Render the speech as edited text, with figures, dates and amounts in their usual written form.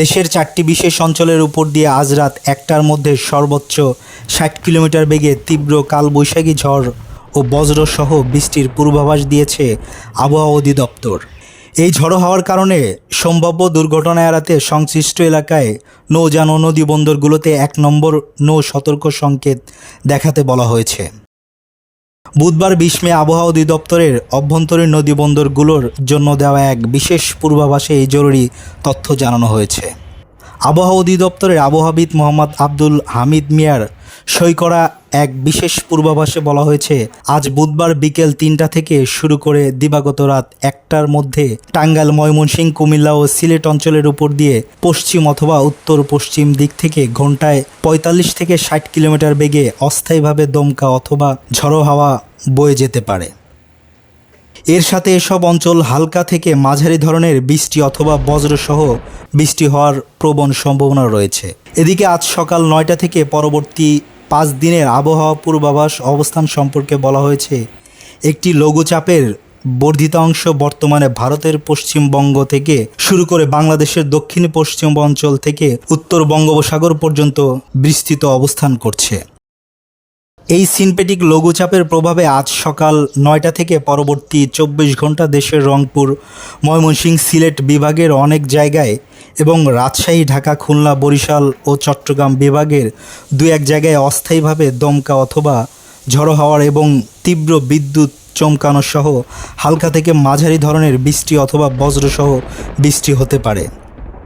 দেশের 4টি বিশেষ অঞ্চলের উপর দিয়ে আজ রাত 1টার মধ্যে সর্বোচ্চ 60 কিলোমিটার বেগে তীব্র কালবৈশাখী ঝড় ও বজ্রসহ বৃষ্টির পূর্বাভাস দিয়েছে আবহাওয়া অধিদপ্তর। এই ঝড়ো হাওয়ার কারণে সম্ভাব্য দুর্ঘটনা এড়াতে সংশ্লিষ্ট এলাকায় নৌযান ও নদী বন্দরগুলোতে 1 নম্বর নৌ সতর্ক সংকেত দেখাতে বলা হয়েছে। বুধবার 20 মে আবহাওয়া অধিদপ্তরের অভ্যন্তরীণ নদী বন্দরগুলোর জন্য দেওয়া এক বিশেষ পূর্বাভাসে এই জরুরি তথ্য জানানো হয়েছে। আবহাওয়া অধিদপ্তরের আবহাওয়াবিদ মোহাম্মদ আব্দুল হামিদ মিয়ার সই করা এক বিশেষ পূর্বাভাসে বলা হয়েছে, আজ বুধবার বিকেল 3টা থেকে শুরু করে দিবাগত রাত 1টার মধ্যে টাঙ্গাইল, ময়মনসিংহ, কুমিল্লা ও সিলেট অঞ্চলের উপর দিয়ে পশ্চিম অথবা উত্তর পশ্চিম দিক থেকে ঘন্টায় 45 থেকে 60 কিলোমিটার বেগে অস্থায়ীভাবে দমকা অথবা ঝড়ো হাওয়া বয়ে যেতে পারে। এর সাথে এসব অঞ্চল হালকা থেকে মাঝারি ধরনের বৃষ্টি অথবা বজ্রসহ বৃষ্টি হওয়ার প্রবল সম্ভাবনা রয়েছে। এদিকে আজ সকাল 9টা থেকে পরবর্তী 5 দিনের আবহাওয়া পূর্বাভাস অবস্থান সম্পর্কে বলা হয়েছে, একটি লঘুচাপের বর্ধিত অংশ বর্তমানে ভারতের পশ্চিমবঙ্গ থেকে শুরু করে বাংলাদেশের দক্ষিণ পশ্চিম অঞ্চল থেকে উত্তর বঙ্গোপসাগর পর্যন্ত বিস্তৃত অবস্থান করছে। এই সিনপেটিক লঘুচাপের প্রভাবে আজ সকাল 9টা থেকে পরবর্তী 24 ঘন্টা দেশের রংপুর, ময়মনসিংহ, সিলেট বিভাগের অনেক জায়গায় এবং রাজশাহী, ঢাকা, খুলনা, বরিশাল ও চট্টগ্রাম বিভাগের 2-1 জায়গায় অস্থায়ীভাবে দমকা অথবা ঝড়ো হাওয়ার এবং তীব্র বিদ্যুৎ চমকানো সহ হালকা থেকে মাঝারি ধরনের বৃষ্টি অথবা বজ্রসহ বৃষ্টি হতে পারে।